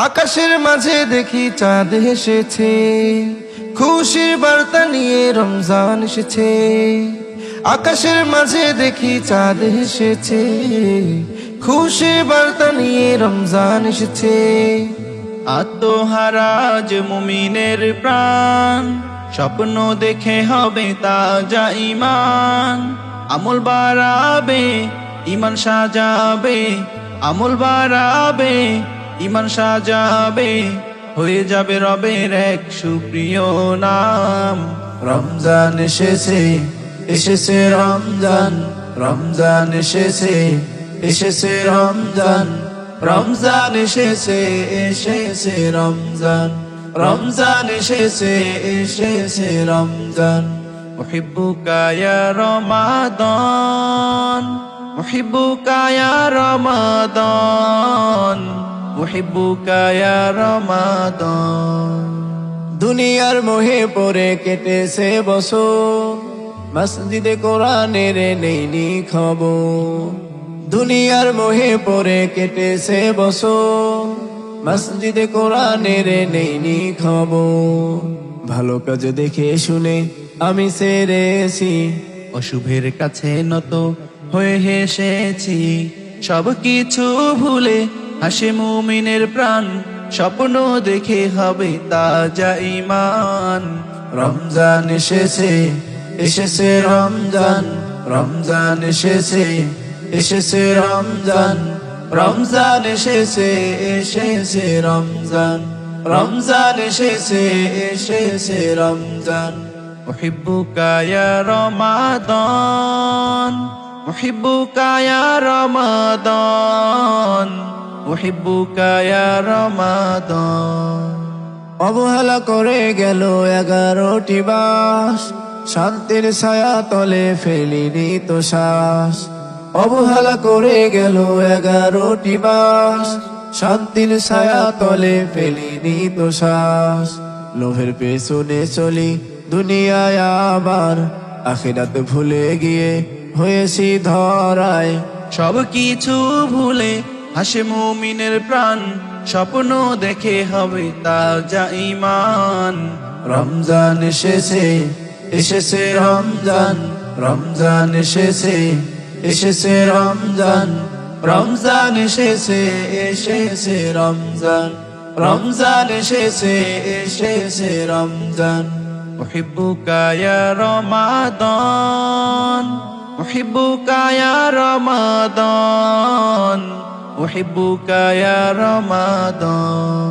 আকাশের মাঝে দেখি চাঁদ এসেছে, খুশির বার্তা নিয়ে রমজান এসেছে। আকাশের মাঝে দেখি চাঁদ এসেছে, খুশির বার্তা নিয়ে রমজান এসেছে। আত্মহারাজ মুমিনের প্রাণ, স্বপ্ন দেখে হবে তাজা ঈমান। আমল বাড়াবে, ঈমান সাজাবে, আমল বাড়াবে, ঈমান সাজাবে, হয়ে যাবে রবের এক সুপ্রিয় নাম। রমজান এসেছে, এসেছে রমজান, রমজান এসেছে, এসেছে রমজান, রমজান এসেছে, এসেছে রমজান, রমজান এসেছে, এসেছে রমজান। উহিব্বুকা ইয়া রমাদান, উহিব্বুকা ইয়া রমাদান, উহিব্বুকা ইয়া রমাদান। দুনিয়ার মোহে পড়ে কেটেছে বছর, মসজিদে কোরআনের নেইনি খবর। দুনিয়ার মোহে পড়ে কেটেছে বছর, মসজিদে কোরআনের নেইনি খবর। ভালো কাজ দেখে শুনে আমি সেরেছি, অশুভের কাছে নত হয়ে হেসেছি। সব কিছু ভুলে হাসে মুমিনের প্রাণ, স্বপ্ন দেখে হবে তাজা ঈমান। রমজান এসেছে, এসেছে রমজান, রমজান এসেছে, এসেছে রমজান, রমজান এসেছে, এসেছে রমজান, রমজান এসেছে, এসেছে রমজান। উহিব্বুকা ইয়া রমাদান, উহিব্বুকা ইয়া রমাদান, উহিব্বুকা ইয়া রমাদান। অবহেলা করে গেল 11টি মাস, শান্তির ছায়া তলে ফেলিনি তো শ্বাস। অবহেলা করে গেল 11টি মাস, শান্তির ছায়া তলে ফেলিনি তো শ্বাস। লোভের পেছনে চলি দুনিয়ায় আবার, আখিরাত ভুলে গিয়ে হয়েছি ধরায়। সব কিছু ভুলে হাসে মুমিনের প্রাণ, স্বপ্ন দেখে হবে তাজা ঈমান। রমজান এসেছে, এসেছে রমজান, রমজান এসেছে, এসেছে রমজান, রমজান এসেছে, এসেছে রমজান, রমজান এসেছে, এসেছে রমজান। উহিব্বুকা ইয়া রমাদান, উহিব্বুকা ইয়া রমাদান, উহিব্বুকা ইয়া রমাদান।